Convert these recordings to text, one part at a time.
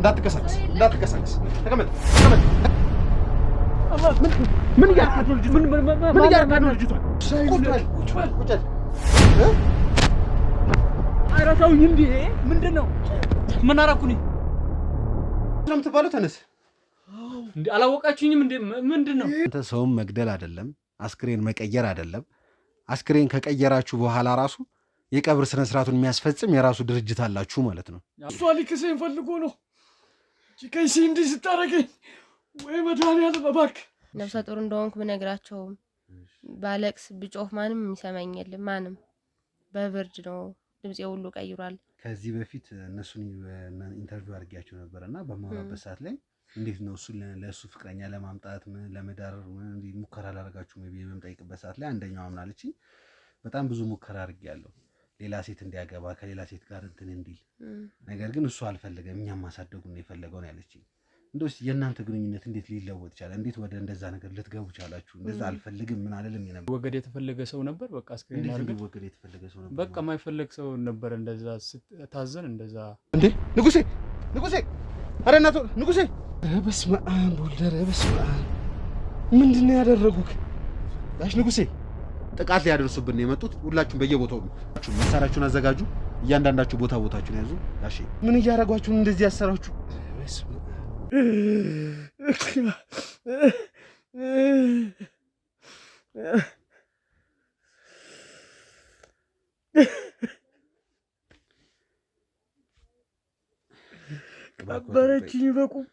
እንዳትከሳከስ ተቀመጥ ምን እያደረካት ነው ልጅቷ? ምን እያደረካት ነው ልጅቷ? ቁጭ በል ኧረ ተውኝ እንዴ ምንድን ነው ምን አደረኩኝ ስለምትባለው ተነስ እንዴ አላወቃችሁኝም እንዴ ምንድን ነው አንተ ሰውም መግደል አይደለም አስክሬን መቀየር አይደለም አስክሬን ከቀየራችሁ በኋላ ራሱ የቀብር ስነ ስርዓቱን የሚያስፈጽም የራሱ ድርጅት አላችሁ ማለት ነው እሷ ሊክሰኝ ፈልጎ ነው ጭከኝ እንዲህ ስታረገኝ ወይ መድኃኒዓለም እባክህ ነፍሰ ጡር እንደሆንኩ ብነግራቸውም ባለቅስ ብጮህ ማንም የሚሰማኝ የለም ማንም በብርድ ነው ድምጼ ሁሉ ቀይሯል ከዚህ በፊት እነሱን ኢንተርቪው አድርጌያቸው ነበርና በማውራበት ሰዓት ላይ እንዴት ነው እሱ ለሱ ፍቅረኛ ለማምጣት ለመዳር ሙከራ ላደርጋችሁ በመጠይቅበት ሰዓት ላይ አንደኛው አምናለች በጣም ብዙ ሙከራ አድርጌያለሁ ሌላ ሴት እንዲያገባ ከሌላ ሴት ጋር እንትን እንዲል ነገር ግን እሱ አልፈለገም እኛም ማሳደጉን ነው የፈለገው ነው ያለችኝ እንደውስ የእናንተ ግንኙነት እንዴት ሊለወጥ ይችላል እንዴት ወደ እንደዛ ነገር ልትገቡ ቻላችሁ እንደዛ አልፈልግም ምን አይደለም ነበር ወገድ የተፈለገ ሰው ነበር በቃ አስከሬን አድርገን ወገድ የተፈለገ ሰው ነበር በቃ ማይፈልግ ሰው ነበር እንደዛ ታዘን እንደዛ እንዴ ንጉሴ አረ እናቱ ንጉሴ በስመ አብ ወልድ በስመ አብ ምንድነው ያደረጉክ ጋሽ ንጉሴ ጥቃት ሊያደርሱብን ነው የመጡት ሁላችሁም በየቦታው መሳሪያችሁን አዘጋጁ እያንዳንዳችሁ ቦታችሁን ያዙ ጋሽ ምን እያደረጓችሁ እንደዚህ ያሰራችሁ በስመ ቀበረችኝ በቁም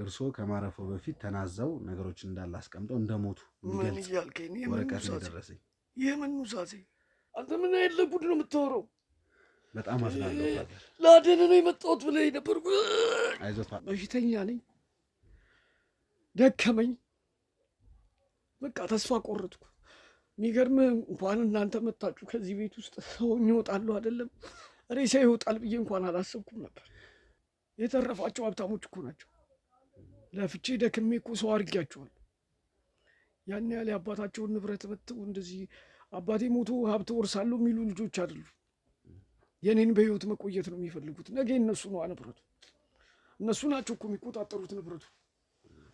እርሶ ከማረፈው በፊት ተናዘው ነገሮችን እንዳላስቀምጠው እንደሞቱ ምን ይያልከኝ ወረቀት ደረሰኝ የምን ኑዛዜ አንተ ምን አይደለ ጉድ ነው የምታወራው በጣም አዝናለሁ ፋዘር ላደነ ነው የመጣሁት ብለህ ነበር አይዞህ በሽተኛ ነኝ ደከመኝ በቃ ተስፋ ቆረጥኩ የሚገርም እንኳን እናንተ መጣችሁ ከዚህ ቤት ውስጥ ሰው ይወጣሉ አይደለም ሬሳ ይወጣል ብዬ እንኳን አላሰብኩም ነበር የተረፋቸው ሀብታሞች እኮ ናቸው ለፍቼ ደክሜ እኮ ሰው አድርጊያቸዋለሁ ያን ያህል አባታቸውን ንብረት መተው እንደዚህ አባቴ ሞቶ ሀብት ወርሳለሁ የሚሉ ልጆች አይደሉም የኔን በህይወት መቆየት ነው የሚፈልጉት ነገ እነሱ ነው ንብረቱ እነሱ ናቸው እኮ የሚቆጣጠሩት ንብረቱ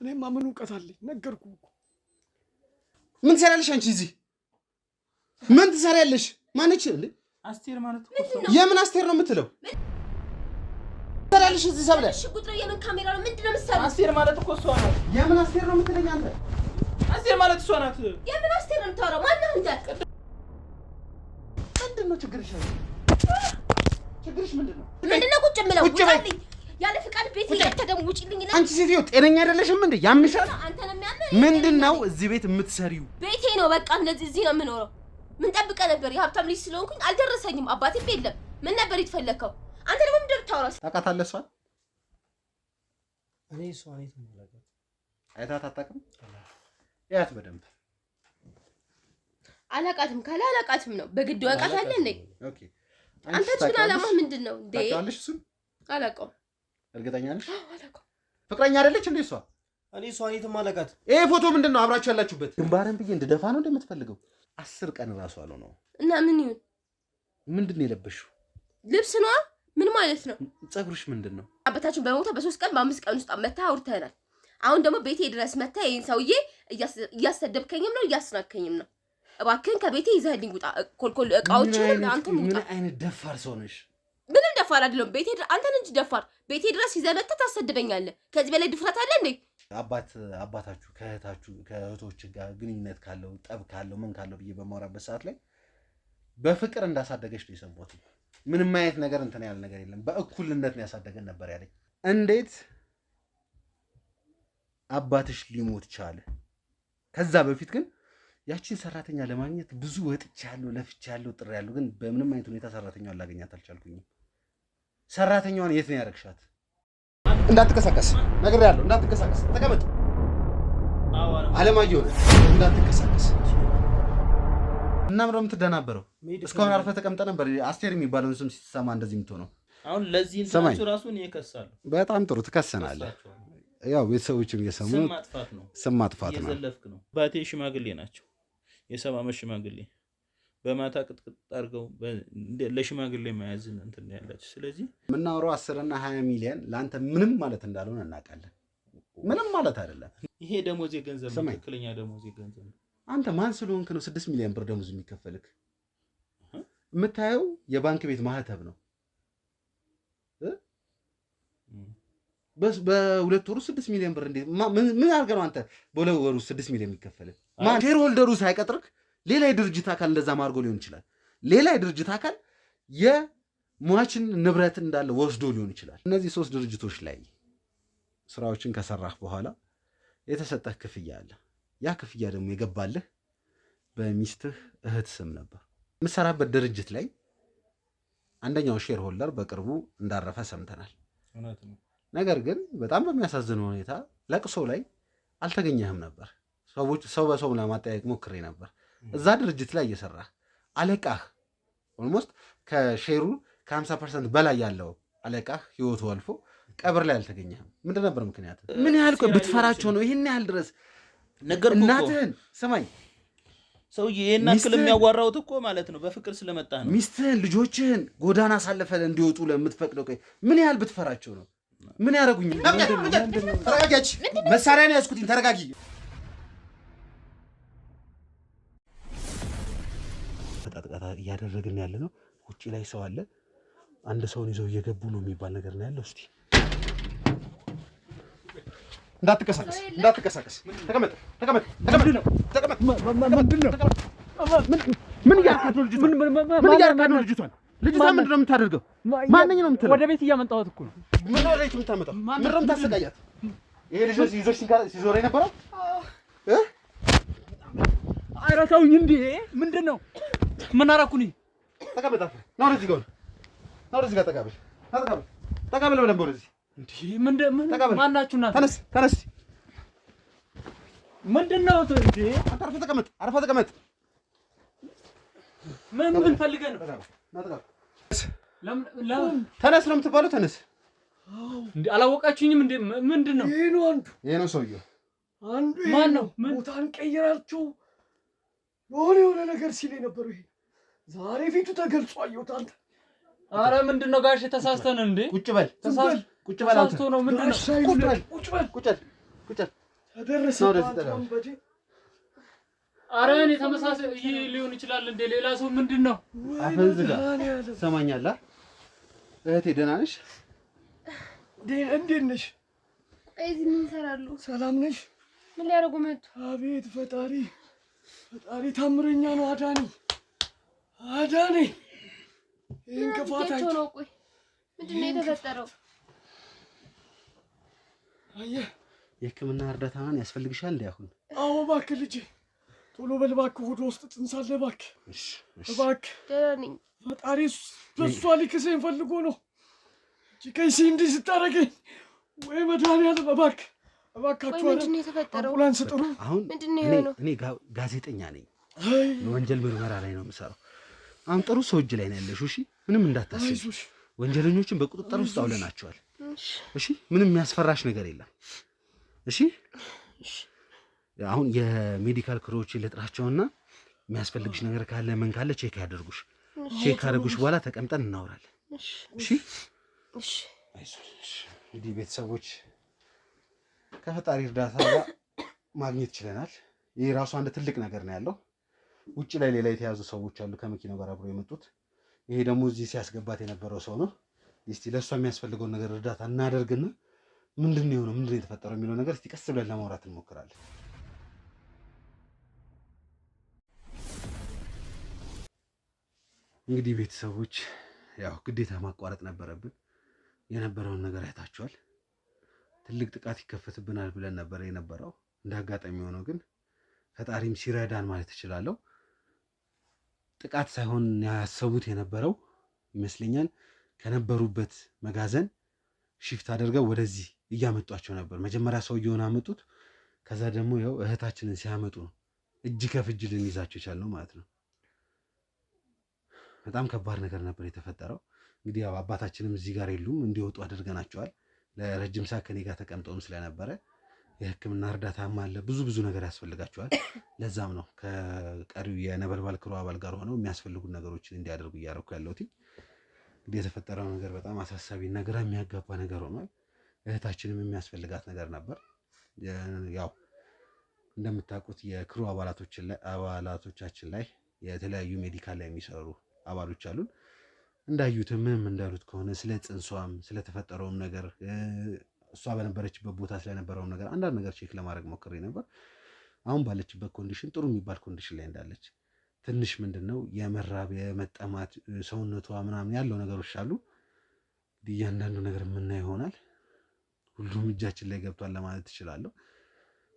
እኔማ ምን እውቀት አለኝ ነገርኩህ እኮ ምን ትሰሪያለሽ አንቺ እዚህ ምን ትሰሪያለሽ ማነች አስቴር ማለት እኮ የምን አስቴር ነው የምትለው ትሰሪያለሽ እዚህ ሰብለ እሺ ቁጥር የምን ካሜራ ነው ምንድነው የምትሰራው አስቴር ማለት እኮ እሷ ናት የምን አስቴር ነው የምትለኝ አንተ አስቴር ማለት እሷ ናት የምን አስቴር ነው የምታወራው ማነው እንደ ምንድነው ችግርሽ ምንድነው ቁጭ ብለው ውጣልኝ ያለ ፍቃድ ቤት እያተደም ውጪልኝ አንቺ ሴትዮ ጤነኛ አይደለሽም እንዴ ያምሻል አንተ ነው የሚያምነው ምንድነው እዚህ ቤት የምትሰሪው ቤቴ ነው በቃ እንደዚህ እዚህ ነው የምኖረው ምን ጠብቀህ ነበር የሀብታም ልጅ ስለሆንኩኝ አልደረሰኝም አባቴም የለም ምን ነበር የተፈለከው አንተ ደግሞ ምንድነው ታወራው ታውቃታለህ እሷን እኔ እሷን የተመለከተ አይታት አታውቅም ያት በደንብ አላቃትም ካላላቃትም ነው በግድ ወቃታለህ እንዴ ኦኬ አንተ ግን አላማ ምንድነው እንዴ ታውቃለሽ እሱን አላውቀውም እርግጠኛ ነሽ አላውቀውም ፍቅረኛ አይደለች እንዴ እሷ እኔ እሷን የተመለከተ ይሄ ፎቶ ምንድነው አብራችሁ ያላችሁበት ግንባርን ብዬ እንደደፋ ነው እንደምትፈልገው 10 ቀን ራሱ አለው ነው እና ምን ይሁን ምንድነው የለበሽው ልብስ ነው ምን ማለት ነው ፀጉርሽ ምንድነው አባታችን በሞተ በ3 ቀን በ5 ቀን ውስጥ መታ አውርተናል አሁን ደግሞ ቤቴ ድረስ መታ ይሄን ሰውዬ እያሰደብከኝም ነው እያስናከኝም ነው እባክህን ከቤቴ ይዘህልኝ ውጣ ኮልኮል እቃዎችን አንተም ውጣ ምን አይነት ደፋር ሰው ነሽ ምንም ደፋር አይደለም ቤቴ አንተን እንጂ ደፋር ቤቴ ድረስ ይዘህ መተህ ታሰድበኛለህ ከዚህ በላይ ድፍረት አለ እንዴ አባታችሁ ከእህቶች ጋር ግንኙነት ካለው ጠብ ካለው ምን ካለው ብዬ በማወራበት ሰዓት ላይ በፍቅር እንዳሳደገሽ ነው የሰማሁት ምንም አይነት ነገር እንትን ያለ ነገር የለም በእኩልነት ነው ያሳደገን ነበር ያለኝ እንዴት አባትሽ ሊሞት ቻለ ከዛ በፊት ግን ያቺን ሰራተኛ ለማግኘት ብዙ ወጥቻለሁ ለፍቻለሁ ጥሬያለሁ ግን በምንም አይነት ሁኔታ ሰራተኛዋን ላገኛት አልቻልኩኝም ሰራተኛዋን የት ነው ያረክሻት እንዳትከሳከስ ነግሬያለሁ እንዳትከሳከስ ተቀመጥ አለማየሁ እንዳትከሳከስ እና ምንም ትደናበረው እስካሁን አርፈህ ተቀምጠህ ነበር አስቴር የሚባለውን ስም ሲሰማ እንደዚህ የምትሆነው አሁን ለዚህ እንትን ራሱን ይከሳሉ በጣም ጥሩ ትከሰናለህ ያው ቤተሰቦችም እየሰሙ ስም ማጥፋት ነው የዘለፍክ ነው ባቴ ሽማግሌ ናቸው የ70 ዓመት ሽማግሌ በማታ ቅጥቅጥ አድርገው ለሽማግሌ መያዝ እንትን ያላችሁ። ስለዚህ የምናወራው 10 እና 20 ሚሊዮን ለአንተ ምንም ማለት እንዳልሆነ እናውቃለን። ምንም ማለት አይደለም። ይሄ ደሞዝ የገንዘብ ነው፣ ትክክለኛ ደሞዝ የገንዘብ ነው። አንተ ማን ስለሆንክ ነው 6 ሚሊዮን ብር ደሞዝ የሚከፈልክ? የምታየው የባንክ ቤት ማህተብ ነው። በሁለት ወሩ 6 ሚሊዮን ብር እንዴት ምን አድርገህ ነው አንተ በሁለት ወሩ 6 ሚሊዮን የሚከፈልህ? ማን ሼር ሆልደሩ ሳይቀጥርክ ሌላ የድርጅት አካል እንደዛ ማርጎ ሊሆን ይችላል። ሌላ የድርጅት አካል የሟችን ንብረት እንዳለ ወስዶ ሊሆን ይችላል። እነዚህ 3 ድርጅቶች ላይ ስራዎችን ከሰራህ በኋላ የተሰጠህ ክፍያ አለ። ያ ክፍያ ደግሞ የገባልህ በሚስትህ እህት ስም ነበር። የምትሰራበት ድርጅት ላይ አንደኛው ሼር ሆልደር በቅርቡ እንዳረፈ ሰምተናል። ነገር ግን በጣም በሚያሳዝን ሁኔታ ለቅሶ ላይ አልተገኘህም ነበር። ሰው በሰው ለማጠያየቅ ሞክሬ ነበር። እዛ ድርጅት ላይ እየሰራህ አለቃህ ኦልሞስት ከሼሩ ከ50% በላይ ያለው አለቃህ ህይወቱ አልፎ ቀብር ላይ አልተገኘህም። ምንድን ነበር ምክንያት? ምን ያህል ብትፈራቸው ነው ይህን ያህል ድረስ ነገር? እናትህን ስማኝ ሰውዬ ይሄን አክል የሚያዋራውት እኮ ማለት ነው በፍቅር ስለመጣ ነው። ሚስትህን ልጆችህን ጎዳና አሳልፈህ እንዲወጡ ለምትፈቅደው ቆይ ምን ያህል ብትፈራቸው ነው? ምን ያደርጉኝ? ተረጋጊ። መሳሪያ ነው ያዝኩትኝ። ተረጋጊ። ተጣጣ እያደረግን ያለ ነው። ውጪ ላይ ሰው አለ። አንድ ሰውን ይዘው እየገቡ ነው የሚባል ነገር ነው ያለው። እስቲ እንዳትቀሳቀስ። ተቀመጥ። ምን እያልካት ነው ልጅቷን? ልጅቷን ምንድን ነው የምታደርገው? ማንኝ ነው የምትለው? ወደ ቤት እያመጣሁት እኮ ነው። ምን ወደ ቤት የምታመጣው? ምንድን ነው የምታሰቃያት? ይሄ ልጅ ይዞሽ ሲዞር የነበረው ኧረ ተውኝ እንዴ! ምንድን ነው? ምን አደረኩኝ? ተቀመጥ። ና ወደዚህ ጋር ተቀበል በደንብ ወደዚህ። እንዴ ማናችሁ? እናት ተነስ። ምንድን ነው እንዴ? አንተ አርፈህ ተቀመጥ። ምን ፈልገህ ነው? ተነስ ነው የምትባለው። ተነስ። እንዴ አላወቃችሁኝም እንዴ? ምንድን ነው? ይሄ ነው ሰውዬው። አንዱ ማን ነው? ቦታን ቀይራችሁ የሆነ ነገር ሲል የነበረው ይሄ ዛሬ ፊቱ ተገልጾ አየሁት። አንተ ኧረ ምንድን ነው ጋሽ? ተሳስተን እንዴ? ቁጭ በል ተሳስቶ ነው። ምንድን ነው? ቁጭ በል ተደረሰ። ኧረ እኔ ተመሳሳይ ሊሆን ይችላል እንዴ? ሌላ ሰው ምንድን ነው? አፈንዝጋ ትሰማኛለህ? እህቴ ደህና ነሽ? እንዴት ነሽ? እዚህ ምን ይሰራሉ? ሰላም ነሽ? ምን ሊያደርጉ መጡ? አቤት ፈጣሪ ታምረኛ ነው። አዳኔ ይህን ክፋታቸው ነው። ቆይ ምንድን ነው የተፈጠረው? አየህ የሕክምና እርዳታ ያስፈልግሻል እንዴ አሁን? አዎ እባክህ ልጄ ቶሎ በል እባክህ፣ ሆድ ውስጥ ጽንስ አለ እባክህ። እባክህ ደህና ነኝ። ፈጣሪ በሷ ሊክሰኝ ፈልጎ ነው። ከይሲ እንዲህ ስታደርገኝ ወይ መድኃኒዓለም እባካችሁ ምንድን ነው የተፈጠረው? አምቡላንስ ጥሩ። አሁን ምንድን ነው የሆነው? እኔ ጋዜጠኛ ነኝ፣ የወንጀል ምርመራ ላይ ነው የምሰራው። አሁን ጥሩ ሰው እጅ ላይ ነው ያለሽው። እሺ ምንም እንዳታስቢ። ወንጀለኞችን በቁጥጥር ውስጥ አውለናቸዋል። እሺ ምንም የሚያስፈራሽ ነገር የለም። እሺ አሁን የሜዲካል ክሮዎችን ልጥራቸውና የሚያስፈልግሽ ነገር ካለ ምን ካለ ቼክ ያደርጉሽ። ቼክ ካደረጉሽ በኋላ ተቀምጠን እናወራለን። እሺ እንግዲህ ቤተሰቦች ከፈጣሪ እርዳታ ማግኘት ችለናል። ይህ ራሱ አንድ ትልቅ ነገር ነው ያለው። ውጭ ላይ ሌላ የተያዙ ሰዎች አሉ ከመኪናው ጋር አብረው የመጡት። ይሄ ደግሞ እዚህ ሲያስገባት የነበረው ሰው ነው። እስቲ ለእሷ የሚያስፈልገውን ነገር እርዳታ እናደርግና ምንድን ነው የሆነው፣ ምንድን ነው የተፈጠረው የሚለው ነገር እስቲ ቀስ ብለን ለማውራት እንሞክራለን። እንግዲህ ቤተሰቦች ያው ግዴታ ማቋረጥ ነበረብን። የነበረውን ነገር አይታችኋል። ትልቅ ጥቃት ይከፈትብናል ብለን ነበር የነበረው። እንደ አጋጣሚ ሆነው ግን ፈጣሪም ሲረዳን ማለት እችላለሁ ጥቃት ሳይሆን ያሰቡት የነበረው ይመስለኛል ከነበሩበት መጋዘን ሽፍት አድርገው ወደዚህ እያመጧቸው ነበር። መጀመሪያ ሰውየውን አመጡት። ከዛ ደግሞ ያው እህታችንን ሲያመጡ ነው እጅ ከፍጅ ልንይዛቸው የቻልነው ማለት ነው። በጣም ከባድ ነገር ነበር የተፈጠረው። እንግዲህ ያው አባታችንም እዚህ ጋር የሉም፣ እንዲወጡ አድርገናቸዋል። ለረጅም ሰዓት ከኔ ጋር ተቀምጠውም ስለነበረ የሕክምና እርዳታም አለ። ብዙ ነገር ያስፈልጋቸዋል። ለዛም ነው ከቀሪው የነበልባል ክሩ አባል ጋር ሆነው የሚያስፈልጉን ነገሮችን እንዲያደርጉ እያደረኩ ያለሁት። እንግዲህ የተፈጠረው ነገር በጣም አሳሳቢ ነገር የሚያጋባ ነገር ሆኗል። እህታችንም የሚያስፈልጋት ነገር ነበር። ያው እንደምታውቁት የክሩ አባላቶቻችን ላይ የተለያዩ ሜዲካል ላይ የሚሰሩ አባሎች አሉን። እንዳዩትም ምንም እንዳሉት ከሆነ ስለ ጽንሷም ስለተፈጠረውም ነገር እሷ በነበረችበት ቦታ ስለነበረውም ነገር አንዳንድ ነገር ቼክ ለማድረግ ሞክሬ ነበር። አሁን ባለችበት ኮንዲሽን ጥሩ የሚባል ኮንዲሽን ላይ እንዳለች፣ ትንሽ ምንድነው የመራብ የመጠማት ሰውነቷ ምናምን ያለው ነገሮች አሉ። እያንዳንዱ ነገር የምናየው ይሆናል። ሁሉም እጃችን ላይ ገብቷል ለማለት እችላለሁ።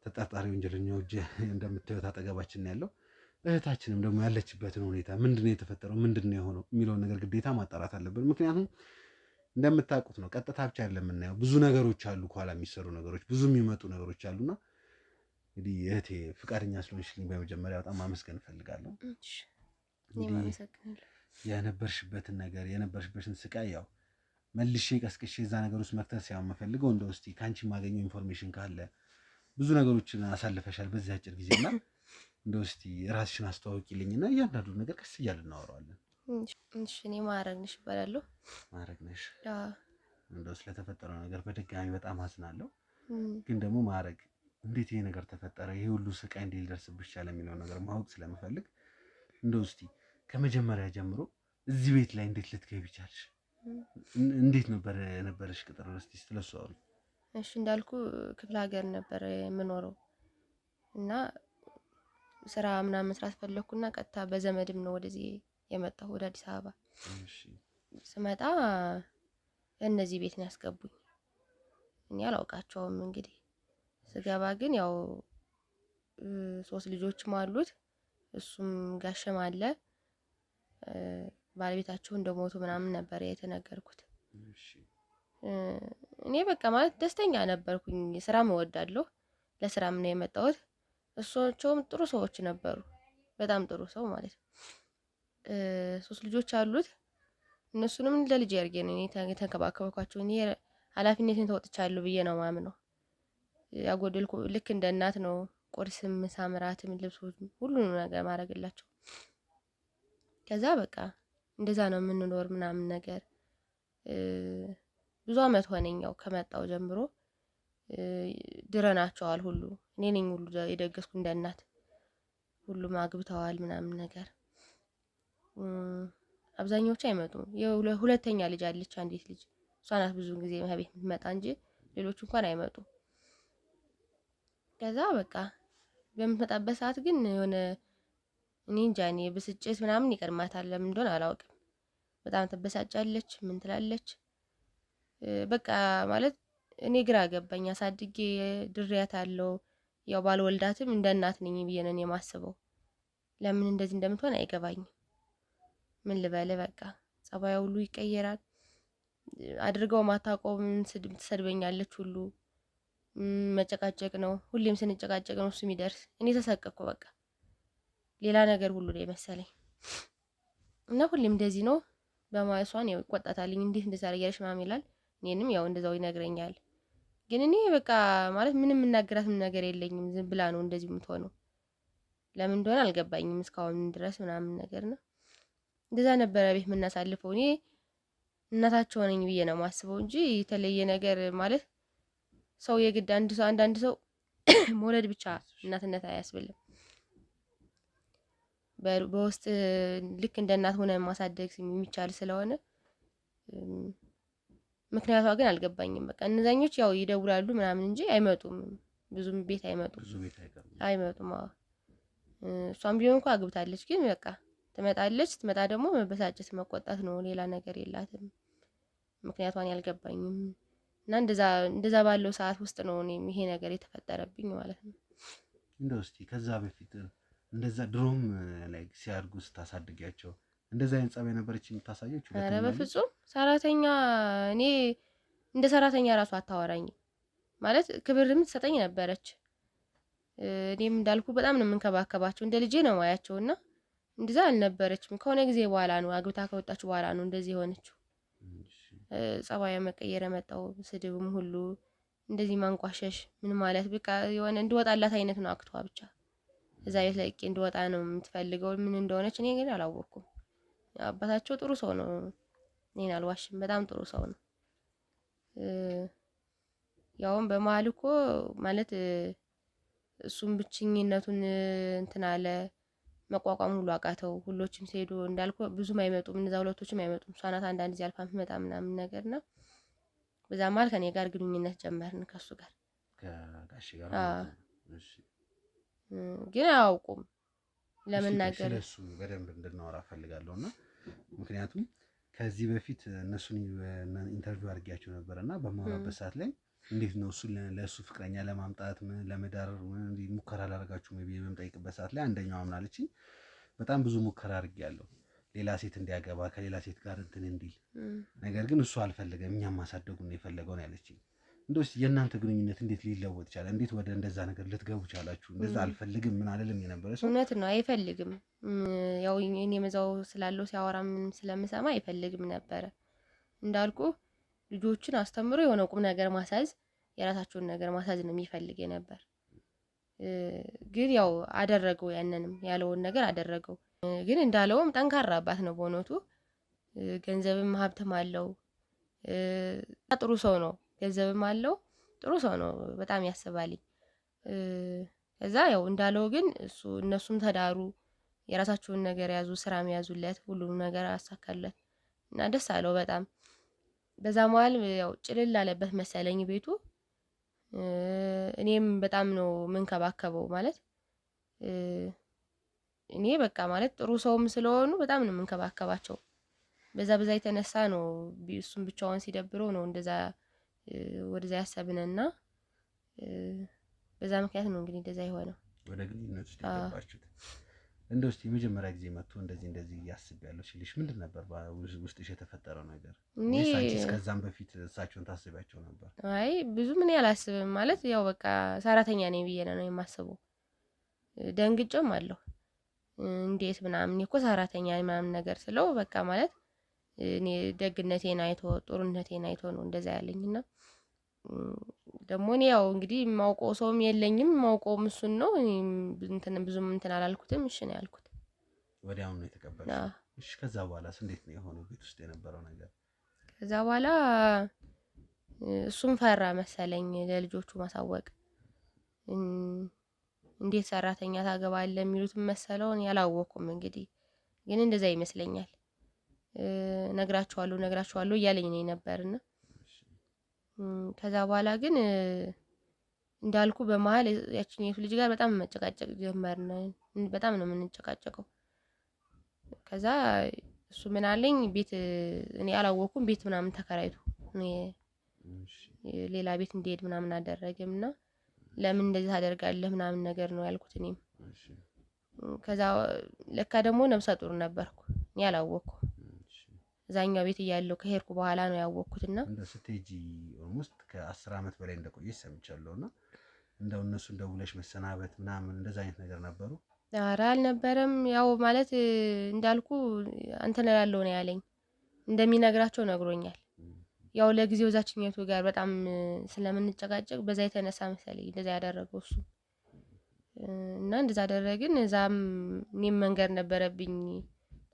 ተጠርጣሪ ወንጀለኛው እጅ እንደምታዩት አጠገባችን ያለው። እህታችንም ደግሞ ያለችበትን ሁኔታ ምንድነው የተፈጠረው ምንድነው የሆነው የሚለውን ነገር ግዴታ ማጣራት አለብን። ምክንያቱም እንደምታውቁት ነው ቀጥታ ብቻ አይደለም የምናየው፣ ብዙ ነገሮች አሉ፣ ከኋላ የሚሰሩ ነገሮች፣ ብዙ የሚመጡ ነገሮች አሉና እንግዲህ እህቴ ፍቃደኛ ስለሆንሽልኝ በመጀመሪያ በጣም ማመስገን እፈልጋለሁ። የነበርሽበትን ነገር የነበርሽበትን ስቃይ ያው መልሼ ቀስቅሼ እዛ ነገር ውስጥ መክተት ሳይሆን የምፈልገው እንደው እስኪ ከአንቺ የማገኘው ኢንፎርሜሽን ካለ ብዙ ነገሮችን አሳልፈሻል በዚህ አጭር ጊዜና እንደው እስኪ ራስሽን አስተዋውቂልኝና እያንዳንዱ ነገር ቀስ እያልን እናወራዋለን። እሺ እኔ ማረግነሽ እባላለሁ። ማረግነሽ እንደው ስለተፈጠረው ነገር በድጋሚ በጣም አዝናለሁ። ግን ደግሞ ማረግ እንዴት ይሄ ነገር ተፈጠረ፣ ይሄ ሁሉ ስቃይ እንዴት ሊደርስብሽ ቻለ የሚለው ነገር ማወቅ ስለምፈልግ እንደው እስኪ ከመጀመሪያ ጀምሮ እዚህ ቤት ላይ እንዴት ልትገቢ ቻልሽ? እንዴት ነበር የነበረሽ ቅጥር? እስኪ ስለሱ አውሪ። እሺ እንዳልኩ ክፍለ ሀገር ነበር የምኖረው እና ስራ ምናምን መስራት ፈለኩና ቀጥታ በዘመድም ነው ወደዚህ የመጣሁ ወደ አዲስ አበባ። ስመጣ እነዚህ ቤት ነው ያስገቡኝ። እኔ አላውቃቸውም። እንግዲህ ስገባ ግን ያው 3 ልጆችም አሉት፣ እሱም ጋሸም አለ። ባለቤታቸው እንደሞቱ ምናምን ነበር የተነገርኩት። እኔ በቃ ማለት ደስተኛ ነበርኩኝ። ስራም እወዳለሁ፣ ለስራም ነው የመጣሁት። እሷቸውም ጥሩ ሰዎች ነበሩ፣ በጣም ጥሩ ሰው ማለት ነው። 3 ልጆች አሉት። እነሱንም ለልጅ ያርጌ ነው የተንከባከብኳቸው። እኔ ኃላፊነቴን ተወጥቻለሁ ብዬ ነው ማምነው። ያጎደልኩ ልክ እንደ እናት ነው። ቁርስም፣ ምሳም፣ እራትም፣ ልብሶችም ሁሉንም ነገር ማድረግላቸው። ከዛ በቃ እንደዛ ነው የምንኖር ምናምን ነገር። ብዙ አመት ሆነኛው ከመጣው ጀምሮ ድረናቸዋል ሁሉ። እኔ ነኝ ሁሉ የደገስኩ እንደ እናት። ሁሉም አግብተዋል ምናምን ነገር። አብዛኞቹ አይመጡም። ሁለተኛ ልጅ አለች፣ አንዲት ልጅ። እሷ ናት ብዙ ጊዜ ቤት የምትመጣ እንጂ ሌሎቹ እንኳን አይመጡም። ከዛ በቃ በምትመጣበት ሰዓት ግን የሆነ እኔ እንጃ እኔ ብስጭት ምናምን ይቀርማታል። ለምን እንደሆነ አላውቅም። በጣም ትበሳጫለች፣ ምን ትላለች። በቃ ማለት እኔ ግራ ገባኝ። አሳድጌ ድሬያታለሁ። ያው ባልወልዳትም እንደ እናት ነኝ ብዬ ነው የማስበው። ለምን እንደዚህ እንደምትሆን አይገባኝም። ምን ልበል በቃ ጸባዩ ሁሉ ይቀየራል። አድርገው ማታቆም ትሰድበኛለች ሁሉ። መጨቃጨቅ ነው፣ ሁሌም ስንጨቃጨቅ ነው እሱ የሚደርስ። እኔ ተሰቀቅኩ በቃ ሌላ ነገር ሁሉ ነው የመሰለኝ። እና ሁሌም እንደዚህ ነው በማሷን ያው ይቆጣታልኝ። እንዴት እንደዛ አደረግሽ ማም ይላል። እኔንም ያው እንደዛው ይነግረኛል። ግን እኔ በቃ ማለት ምንም የምናገራትም ነገር የለኝም። ዝም ብላ ነው እንደዚህ የምትሆነው። ለምን እንደሆነ አልገባኝም እስካሁን ድረስ ምናምን ነገር ነው። እንደዛ ነበረ ቤት የምናሳልፈው። እኔ እናታቸው ነኝ ብዬ ነው ማስበው እንጂ የተለየ ነገር ማለት ሰው የግድ አንዳንድ ሰው መውለድ ብቻ እናትነት አያስብልም። በውስጥ ልክ እንደ እናት ሆነ ማሳደግ የሚቻል ስለሆነ ምክንያቷ ግን አልገባኝም። በቃ እነዛኞች ያው ይደውላሉ ምናምን እንጂ አይመጡም። ብዙም ቤት አይመጡም። አይመጡም። እሷም ቢሆን እንኳን አግብታለች። ግን በቃ ትመጣለች። ስትመጣ ደግሞ መበሳጨት መቆጣት ነው። ሌላ ነገር የላትም። ምክንያቷን ያልገባኝም እና እንደዛ ባለው ሰዓት ውስጥ ነው እኔም ይሄ ነገር የተፈጠረብኝ ማለት ነው። እንደው እስቲ ከዛ በፊት እንደዛ ድሮም ላይ ሲያድጉ ስታሳድጊያቸው እንደዛ አይነት ጸባይ ነበረች የምታሳየች? ኧረ በፍጹም ሰራተኛ እኔ እንደ ሰራተኛ ራሱ አታወራኝም ማለት ክብርም ትሰጠኝ ነበረች። እኔም እንዳልኩ በጣም ነው የምንከባከባቸው፣ እንደ ልጄ ነው ማያቸውና እንደዛ አልነበረችም። ከሆነ ጊዜ በኋላ ነው አግብታ ከወጣች በኋላ ነው እንደዚህ የሆነችው። ጸባዩ መቀየር መጣው። ስድብም ሁሉ እንደዚህ ማንቋሸሽ ምን ማለት በቃ የሆነ እንድወጣላት አይነት ነው አክቷ። ብቻ እዛ ቤት ለቄ እንድወጣ ነው የምትፈልገው። ምን እንደሆነች እኔ ግን አላወቅኩም። አባታቸው ጥሩ ሰው ነው፣ እኔን አልዋሽም፣ በጣም ጥሩ ሰው ነው። ያውም በመሀል እኮ ማለት እሱም ብቸኝነቱን እንትን አለ መቋቋም ሁሉ አቃተው። ሁሎችም ሲሄዱ እንዳልኩ ብዙም አይመጡም፣ እነዛ ሁለቶችም አይመጡም። እሷ ናት አንዳንድ ጊዜ አልፋ የምትመጣ ምናምን ነገርና በዛ መሀል ከኔ ጋር ግንኙነት ጀመርን ከሱ ጋር ከጋሽ ጋር። እሺ ግን አያውቁም ለመናገር ስለሱ በደንብ እንድናወራ ፈልጋለሁና ምክንያቱም ከዚህ በፊት እነሱን ኢንተርቪው አድርጌያቸው ነበርና በማወራበት ሰዓት ላይ እንዴት ነው እሱ ለሱ ፍቅረኛ ለማምጣት ለመዳር ሙከራ ላደርጋችሁ maybe በምጠይቅበት ሰዓት ላይ አንደኛው አምናለች። በጣም ብዙ ሙከራ አድርጌያለሁ ሌላ ሴት እንዲያገባ ከሌላ ሴት ጋር እንትን እንዲል፣ ነገር ግን እሱ አልፈለገም፣ እኛም ማሳደጉን ነው የፈለገው ነው ያለችኝ። እንደውስ የእናንተ ግንኙነት እንዴት ሊለወጥ ይችላል? እንዴት ወደ እንደዛ ነገር ልትገቡ ቻላችሁ? እንደዛ አልፈልግም ምን አይደለም የነበረ ሰው እውነት ነው አይፈልግም። ያው እኔ መዛው ስላለው ሲያወራ ምን ስለምሰማ አይፈልግም ነበረ። እንዳልኩ ልጆችን አስተምሮ የሆነ ቁም ነገር ማሳዝ፣ የራሳቸውን ነገር ማሳዝ ነው የሚፈልግ ነበር። ግን ያው አደረገው፣ ያንንም ያለውን ነገር አደረገው። ግን እንዳለውም ጠንካራ አባት ነው በእውነቱ። ገንዘብም ሀብትም አለው፣ ጥሩ ሰው ነው። ገንዘብም አለው፣ ጥሩ ሰው ነው፣ በጣም ያስባልኝ። ከዛ ያው እንዳለው ግን እነሱም ተዳሩ፣ የራሳቸውን ነገር ያዙ፣ ስራም ያዙለት፣ ሁሉም ነገር አሳካለት እና ደስ አለው በጣም። በዛ መሀል ያው ጭልል አለበት መሰለኝ ቤቱ። እኔም በጣም ነው የምንከባከበው ማለት እኔ በቃ ማለት ጥሩ ሰውም ስለሆኑ በጣም ነው የምንከባከባቸው። በዛ የተነሳ ነው እሱም ብቻውን ሲደብረው ነው እንደዛ ወደዛ ያሰብነና በዛ ምክንያት ነው እንግዲህ እንደዛ የሆነው። ወደ ግንኙነት ውስጥ የገባችሁት እንደው እስቲ የመጀመሪያ ጊዜ መጥቶ እንደዚህ ያስባለሁ ሲልሽ ምንድን ነበር ውስጥሽ የተፈጠረው ነገር? እሳቸውስ ከዛም በፊት እሳቸውን ታስቢያቸው ነበር? አይ ብዙ ምን ያላስብም ማለት ያው በቃ ሰራተኛ ነኝ ብዬ ነው የማስበው። ደንግጬም አለሁ እንዴት ምናምን እኮ ሰራተኛ ምናምን ነገር ስለው በቃ ማለት እኔ ደግነቴን አይቶ ጥሩነቴን አይቶ ነው እንደዛ ያለኝና ደግሞ እኔ ያው እንግዲህ ማውቀው ሰውም የለኝም ማውቀው እሱን ነው። ብዙም እንትን አላልኩትም። እሺ ነው ያልኩት። ወዲያው ነው የተቀበለው። እሺ ከዛ በኋላስ እንዴት ነው የሆነው ቤት ውስጥ የነበረው ነገር? ከዛ በኋላ እሱም ፈራ መሰለኝ ለልጆቹ ማሳወቅ። እንዴት ሰራተኛ ታገባለህ የሚሉት መሰለውን ያላወኩም እንግዲህ ግን እንደዛ ይመስለኛል። ነግራቸዋለሁ እያለኝ ነው ነበርና ከዛ በኋላ ግን እንዳልኩ በመሃል ያቺኛይቱ ልጅ ጋር በጣም መጨቃጨቅ ጀመርን። በጣም ነው የምንጨቃጨቀው። ከዛ እሱ ምን አለኝ ቤት እኔ አላወኩም ቤት ምናምን ተከራይቶ ሌላ ቤት እንዲሄድ ምናምን አደረገምና ለምን እንደዚህ ታደርጋለህ ምናምን ነገር ነው ያልኩት እኔም። ከዛ ለካ ደግሞ ነብሰ ጡር ነበርኩ እኔ አላወኩም። እዛኛው ቤት እያለሁ ከሄድኩ በኋላ ነው ያወቅኩትና እንደ ስትሄጂ ኦልሞስት ከ10 አመት በላይ እንደቆየሽ ሰምቻለሁና እንደው እነሱ ደውለሽ መሰናበት ምናምን እንደዛ አይነት ነገር ነበሩ? ኧረ አልነበረም። ያው ማለት እንዳልኩ አንተን ያለው ነው ያለኝ እንደሚነግራቸው ነግሮኛል። ያው ለጊዜው ዛችኛቱ ጋር በጣም ስለምንጨቃጨቅ በዛ የተነሳ መሰለኝ እንደዛ ያደረገው እሱ እና እንደዛ አደረግን። እዛም እኔም መንገር ነበረብኝ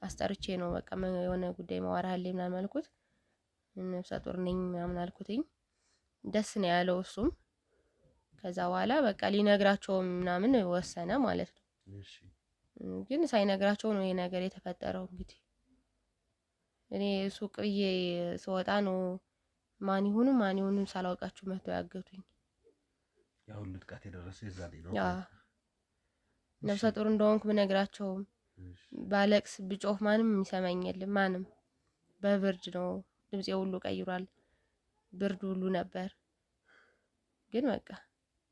አስጠርቼ ነው በቃ የሆነ ጉዳይ ማዋራለኝ ምናምን አልኩት። ነፍሰ ጡር ነኝ ምናምን አልኩትኝ። ደስ ነው ያለው እሱም። ከዛ በኋላ በቃ ሊነግራቸው ምናምን ወሰነ ማለት ነው። እሺ ግን ሳይነግራቸው ነው ይሄ ነገር የተፈጠረው። እንግዲህ እኔ ሱቅ ብዬ ስወጣ ነው ማን ይሁኑ ሳላውቃችሁ መተው ያገቱኝ። ያው ሁሉ ጥቃት የደረሰው የዛኔ ነው። ነፍሰ ጡር እንደሆንኩ ብነግራቸው ባለቅስ ብጮህ ማንም የሚሰማኝ የለም። ማንም በብርድ ነው ድምጼ ሁሉ ቀይሯል። ብርድ ሁሉ ነበር። ግን በቃ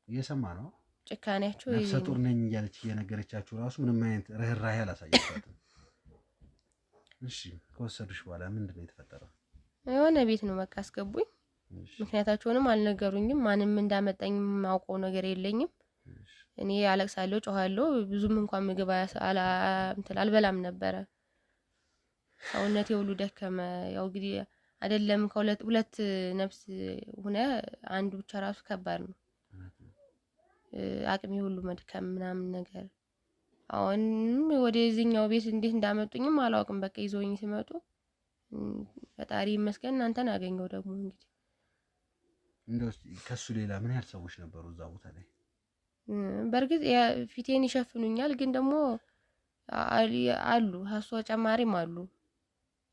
እየሰማ ነው ጭካኔያቸው ነፍሰ ጡር ነኝ እያለች እየነገረቻችሁ ራሱ ምንም አይነት ርህራሄ አላሳየቻትም። እሺ ከወሰዱሽ በኋላ ምንድነው የተፈጠረው? የሆነ ቤት ነው በቃ አስገቡኝ። ምክንያታቸውንም አልነገሩኝም። ማንም እንዳመጣኝ ማውቀው ነገር የለኝም። እኔ አለቅሳለሁ፣ ጮሃለሁ። ብዙም እንኳን ምግብ አልበላም ነበረ። ሰውነቴ ሁሉ ደከመ። ያው እንግዲህ አይደለም ሁለት ነፍስ ሆነ አንዱ ብቻ ራሱ ከባድ ነው። አቅሜ ሁሉ መድከም ምናምን ነገር አሁን ወደዚህኛው ቤት እንዴት እንዳመጡኝም አላውቅም። በቃ ይዘውኝ ሲመጡ ፈጣሪ ይመስገን እናንተን አገኘው። ደግሞ እንግዲህ እንደው ከሱ ሌላ ምን ያህል ሰዎች ነበሩ እዛ ቦታ ላይ? በርግጥ ፊቴን ይሸፍኑኛል፣ ግን ደግሞ አሉ ሀሷ ጨማሪም አሉ።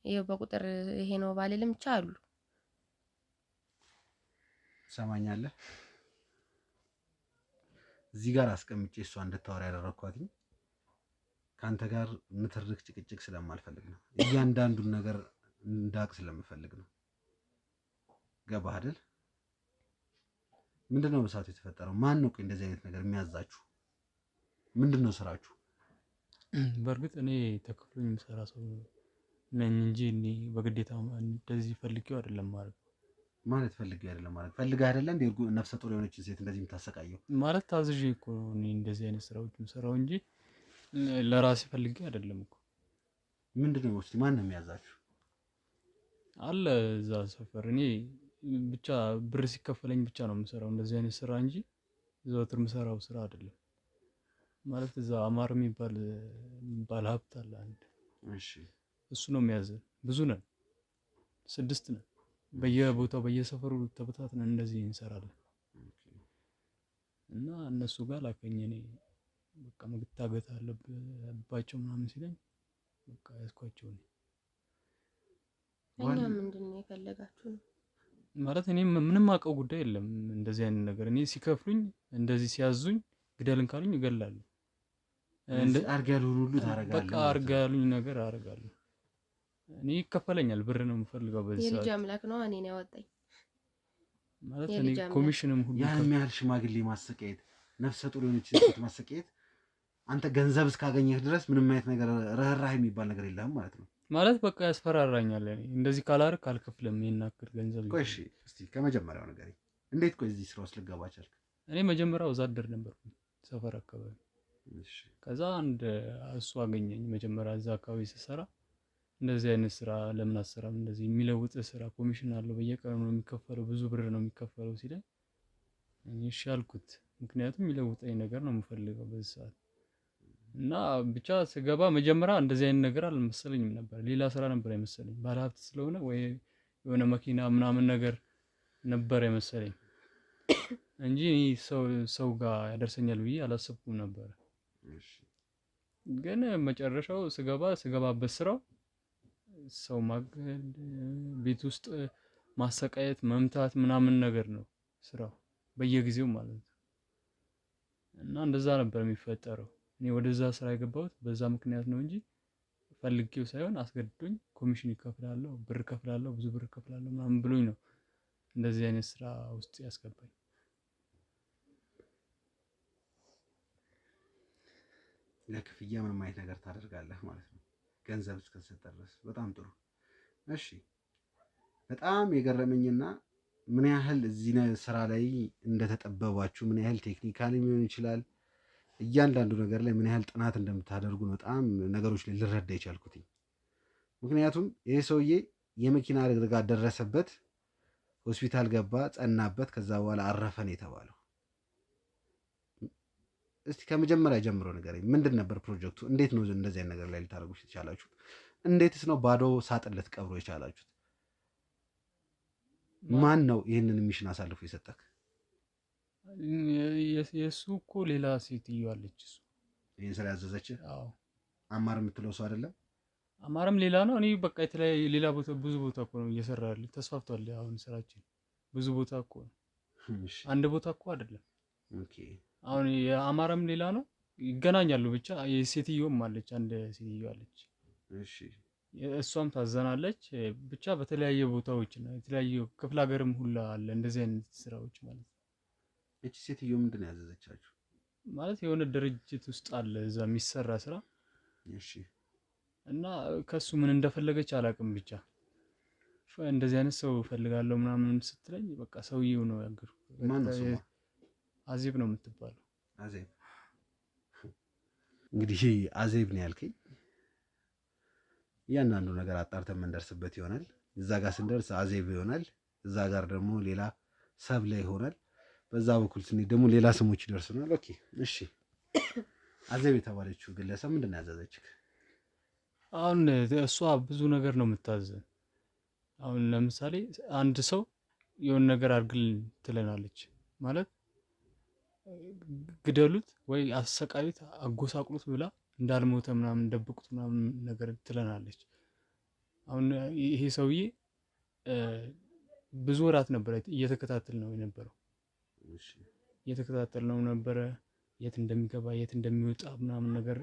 ይሄ በቁጥር ይሄ ነው ባልልም ብቻ አሉ። ሰማኛለህ? እዚህ ጋር አስቀምጬ እሷ እንድታወራ ያደረኳት ካንተ ጋር ንትርክ ጭቅጭቅ ስለማልፈልግ ነው። እያንዳንዱን ነገር እንዳቅ ስለምፈልግ ነው። ገባህ አይደል? ምንድነው በሰዓቱ የተፈጠረው? ማን ነው እንደዚህ አይነት ነገር የሚያዛችሁ? ምንድነው ስራችሁ? በእርግጥ እኔ ተከፍሎኝ የምሰራ ሰው ነኝ እንጂ እኔ በግዴታ እንደዚህ ፈልጌው አይደለም ማለት ፈልጌው አይደለም ማለት ፈልገህ አይደለ እንዴ? ነፍሰ ጡር የሆነች ሴት እንደዚህ የምታሰቃየው ማለት ታዝዤ እኮ ነው እኔ እንደዚህ አይነት ስራዎች የምሰራው እንጂ ለራሴ ፈልጌ አይደለም እኮ። ምንድነው እስቲ ማን ነው የሚያዛችሁ? አለ እዛ ሰፈር እኔ ብቻ ብር ሲከፈለኝ ብቻ ነው የምሰራው እንደዚህ አይነት ስራ እንጂ ዘወትር የምሰራው ስራ አይደለም። ማለት እዛ አማር የሚባል ሀብት አለ አንድ። እሺ እሱ ነው የሚያዘን። ብዙ ነን፣ 6 ነን። በየቦታው በየሰፈሩ ተበታትነን እንደዚህ እንሰራለን። እና እነሱ ጋር ላከኝ። እኔ በቃ መታገት አለባቸው ምናምን ሲለኝ በቃ ያስኳቸው ነው። እኛ ምንድነው የፈለጋችሁ ነው ማለት እኔ ምንም አውቀው ጉዳይ የለም እንደዚህ አይነት ነገር። እኔ ሲከፍሉኝ እንደዚህ ሲያዙኝ ግደልን ካሉኝ እገላለሁ። አርጋ ያሉን ሁሉ ታረጋለህ። በቃ አርጋ ያሉኝ ነገር አረጋለሁ። እኔ ይከፈለኛል፣ ብር ነው የምፈልገው በዚህ ሰዓት። የልጅ አምላክ ነው እኔን ያወጣኝ ማለት እኔ ኮሚሽንም ሁሉ ያን ያህል ሽማግሌ ማሰቃየት፣ ነፍሰ ጡር የሆነች ሴት ማሰቃየት፣ አንተ ገንዘብ እስካገኘህ ድረስ ምንም አይነት ነገር ርህራሄ የሚባል ነገር የለህም ማለት ነው። ማለት በቃ ያስፈራራኛል። እኔ እንደዚህ ካላርክ አልከፍልም ይናክር ገንዘብ። ቆይ እሺ እስቲ ከመጀመሪያው ነገር እንዴት ቆይ እዚህ ስራ ውስጥ ልገባ ቻልክ? እኔ መጀመሪያው ወዛደር ነበርኩኝ ሰፈር አካባቢ። እሺ ከዛ አንድ እሱ አገኘኝ። መጀመሪያ እዛ አካባቢ ስሰራ እንደዚህ አይነት ስራ ለምን አሰራም? እንደዚህ የሚለውጥ ስራ ኮሚሽን አለው፣ በየቀኑ ነው የሚከፈለው፣ ብዙ ብር ነው የሚከፈለው ሲለኝ እሺ አልኩት። ምክንያቱም የሚለውጠኝ ነገር ነው የምፈልገው በዚህ ሰዓት። እና ብቻ ስገባ መጀመሪያ እንደዚህ አይነት ነገር አልመሰለኝም ነበር። ሌላ ስራ ነበር የመሰለኝ። ባለሀብት ስለሆነ ወይ የሆነ መኪና ምናምን ነገር ነበር የመሰለኝ እንጂ ሰው ጋር ያደርሰኛል ብዬ አላሰብኩም ነበር። ግን መጨረሻው ስገባበት ስራው ሰው ማገድ፣ ቤት ውስጥ ማሰቃየት፣ መምታት ምናምን ነገር ነው ስራው በየጊዜው ማለት ነው። እና እንደዛ ነበር የሚፈጠረው። እኔ ወደዛ ስራ የገባሁት በዛ ምክንያት ነው እንጂ ፈልጌው ሳይሆን አስገድዶኝ ኮሚሽን ይከፍላለሁ፣ ብር ከፍላለሁ፣ ብዙ ብር ከፍላለሁ ምናምን ብሎኝ ነው እንደዚህ አይነት ስራ ውስጥ ያስገባኝ። ለክፍያ ምንም አይነት ነገር ታደርጋለህ ማለት ነው፣ ገንዘብ እስከሰጠ ድረስ። በጣም ጥሩ። እሺ በጣም የገረመኝና ምን ያህል እዚህ ስራ ላይ እንደተጠበባችሁ፣ ምን ያህል ቴክኒካሊ ሊሆን ይችላል እያንዳንዱ ነገር ላይ ምን ያህል ጥናት እንደምታደርጉ በጣም ነገሮች ላይ ልረዳ የቻልኩት። ምክንያቱም ይሄ ሰውዬ የመኪና አደጋ ደረሰበት፣ ሆስፒታል ገባ፣ ጸናበት፣ ከዛ በኋላ አረፈን የተባለው። እስቲ ከመጀመሪያ ጀምሮ ንገረኝ፣ ምንድን ነበር ፕሮጀክቱ? እንዴት ነው እንደዚህ አይነት ነገር ላይ ልታደርጉ የቻላችሁት? እንዴትስ ነው ባዶ ሳጥን ልትቀብሩ የቻላችሁት? ማን ነው ይህንን ሚሽን አሳልፎ የሰጠክ? የሱ እኮ ሌላ ሴትዮ አለች። እሱ ይሄን ስራ ያዘዘች? አዎ። አማር የምትለው ሰው አይደለም? አማርም ሌላ ነው። እኔ በቃ የተለያየ ሌላ ቦታ ብዙ ቦታ እኮ ነው እየሰራ ያለ። ተስፋፍቷል አሁን ስራችን ብዙ ቦታ እኮ ነው። አንድ ቦታ እኮ አይደለም። ኦኬ። አሁን የአማርም ሌላ ነው፣ ይገናኛሉ። ብቻ የሴትዮም አለች፣ አንድ ሴትዮ አለች። እሺ። እሷም ታዘናለች። ብቻ በተለያየ ቦታዎች ነው፣ የተለያየ ክፍለ ሀገርም ሁላ አለ እንደዚህ አይነት ስራዎች ማለት ነው። እቺ ሴትዮ ምንድን ነው ያዘዘቻችሁ? ማለት የሆነ ድርጅት ውስጥ አለ እዛ የሚሰራ ስራ። እሺ። እና ከሱ ምን እንደፈለገች አላውቅም። ብቻ እንደዚህ አይነት ሰው ፈልጋለሁ ምናምን ስትለኝ በቃ ሰውዬው ነው ያገሩ። ማን ነው ስሟ? አዜብ ነው የምትባለው። አዜብ። እንግዲህ አዜብ ነው ያልከኝ። እያንዳንዱ ነገር አጣርተን የምንደርስበት ይሆናል። እዛ ጋር ስንደርስ አዜብ ይሆናል። እዛ ጋር ደግሞ ሌላ ሰብለ ይሆናል። በዛ በኩል ስንሄድ ደግሞ ሌላ ስሞች ይደርሱናል። ኦኬ እሺ። አዜብ የተባለችው ግለሰብ ምንድን ነው ያዘዘችህ? አሁን እሷ ብዙ ነገር ነው የምታዘን። አሁን ለምሳሌ አንድ ሰው የሆነ ነገር አድርግልን ትለናለች ማለት ግደሉት ወይ አሰቃዩት፣ አጎሳቅሉት ብላ እንዳልሞተ ምናምን ደብቁት ምናምን ነገር ትለናለች። አሁን ይሄ ሰውዬ ብዙ ወራት ነበረ እየተከታተል ነው የነበረው እየተከታተል ነው ነበረ የት እንደሚገባ የት እንደሚወጣ ምናምን ነገር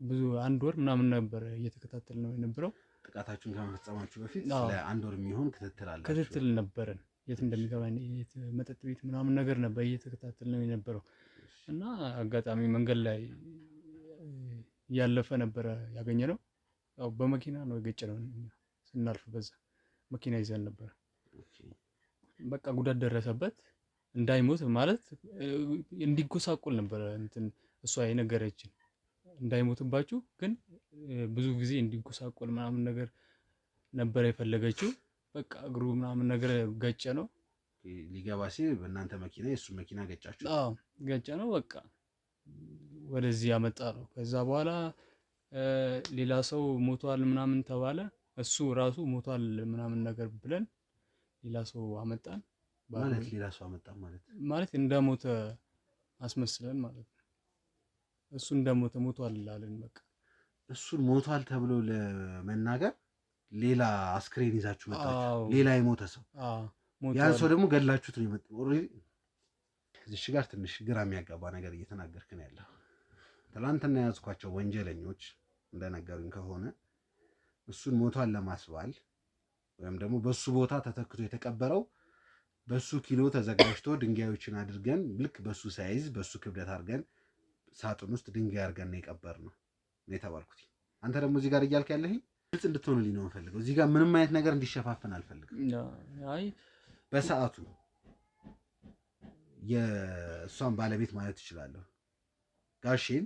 ብዙ 1 ወር ምናምን ነበረ እየተከታተል ነው የነበረው። ጥቃታችሁን ከመፈጸማችሁ በፊት ለ1 ወር የሚሆን ክትትል ነበረን። የት እንደሚገባ የት መጠጥ ቤት ምናምን ነገር ነበር እየተከታተል ነው የነበረው። እና አጋጣሚ መንገድ ላይ ያለፈ ነበረ ያገኘነው። ያው በመኪና ነው የገጨነው። ስናልፍ በዛ መኪና ይዘን ነበር። በቃ ጉዳት ደረሰበት። እንዳይሞት ማለት እንዲጎሳቆል ነበር እንትን እሷ የነገረችን። እንዳይሞትባችሁ ግን ብዙ ጊዜ እንዲጎሳቆል ምናምን ነገር ነበር የፈለገችው። በቃ እግሩ ምናምን ነገር ገጨ ነው ሊገባ ሲል በእናንተ መኪና የሱ መኪና ገጫችሁ? አዎ ገጨ ነው። በቃ ወደዚህ ያመጣ ነው። ከዛ በኋላ ሌላ ሰው ሞቷል ምናምን ተባለ። እሱ ራሱ ሞቷል ምናምን ነገር ብለን ሌላ ሰው አመጣን። ማለት ሌላ ሰው አመጣን ማለት እንደሞተ አስመስለን ማለት ነው። እሱ እንደሞተ ሞቷል አለን። በቃ እሱን ሞቷል ተብሎ ለመናገር ሌላ አስክሬን ይዛችሁ መጣችሁ። ሌላ የሞተ ሰው ያን ሰው ደግሞ ገላችሁት ነው የመጣው። ኦሬዲ እዚህ ጋር ትንሽ ግራ የሚያጋባ ነገር እየተናገርክ ነው ያለው። ትላንትና ያዝኳቸው ወንጀለኞች እንደነገሩኝ ከሆነ እሱን ሞቷል ለማስባል ወይም ደግሞ በሱ ቦታ ተተክቶ የተቀበረው በሱ ኪሎ ተዘጋጅቶ ድንጋዮችን አድርገን ልክ በሱ ሳይዝ በሱ ክብደት አድርገን ሳጥን ውስጥ ድንጋይ አድርገን ነው የቀበርነው ነው የተባልኩት። አንተ ደግሞ እዚህ ጋር እያልክ ያለህ ግልጽ እንድትሆንልኝ ነው የምፈልገው። እዚህ ጋር ምንም አይነት ነገር እንዲሸፋፈን አልፈልግም። አይ በሰዓቱ የእሷን ባለቤት ማለት ትችላለህ ጋሼን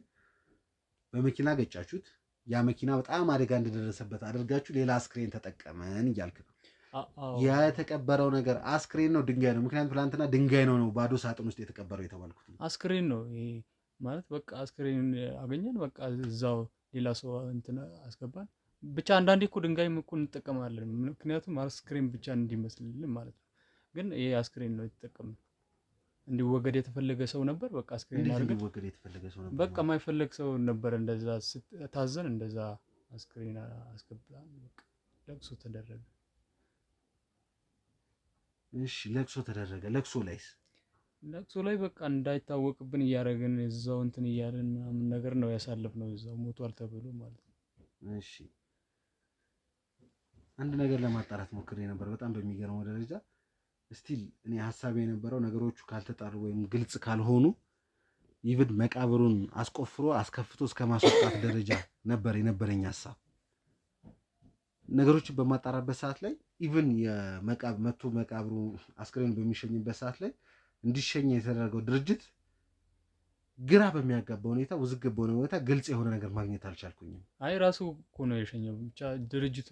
በመኪና ገጫችሁት። ያ መኪና በጣም አደጋ እንደደረሰበት አድርጋችሁ ሌላ አስክሬን ተጠቀመን እያልክ ነው። ያ የተቀበረው ነገር አስክሬን ነው ድንጋይ ነው? ምክንያቱም ትላንትና ድንጋይ ነው ባዶ ሳጥን ውስጥ የተቀበረው የተባልኩት አስክሬን ነው ማለት በቃ አስክሬን አገኘን። በቃ እዛው ሌላ ሰው እንትን አስገባን። ብቻ አንዳንዴ እኮ ድንጋይ እኮ እንጠቀማለን፣ ምክንያቱም አስክሬን ብቻ እንዲመስልልን ማለት ነው። ግን ይሄ አስክሬን ነው የተጠቀምነው። እንዲወገድ የተፈለገ ሰው ነበር። በቃ አስክሬን አድርገን እንዲወገድ የተፈለገ ሰው ነበር። በቃ የማይፈለግ ሰው ነበር። እንደዛ ታዘን እንደዛ አስክሬን አስገባን። በቃ ለቅሶ ተደረገ። እሺ ለቅሶ ተደረገ። ለቅሶ ላይ በቃ እንዳይታወቅብን እያደረግን እዛው እንትን እያለን ምናምን ነገር ነው ያሳለፍነው። እዛው ሞቷል ተብሎ ማለት ነው። እሺ አንድ ነገር ለማጣራት ሞክሬ ነበር በጣም በሚገርመው ደረጃ። ስቲል እኔ ሐሳቤ የነበረው ነገሮቹ ካልተጣሩ ወይም ግልጽ ካልሆኑ ይብድ መቃብሩን አስቆፍሮ አስከፍቶ እስከ ማስወጣት ደረጃ ነበር የነበረኝ ሐሳብ። ነገሮችን በማጣራበት ሰዓት ላይ ኢቭን መቃብሩ አስክሬን በሚሸኝበት ሰዓት ላይ እንዲሸኝ የተደረገው ድርጅት ግራ በሚያጋባ ሁኔታ ውዝግብ በሆነ ሁኔታ ግልጽ የሆነ ነገር ማግኘት አልቻልኩኝም። አይ ራሱ እኮ ነው የሸኘው። ብቻ ድርጅቱ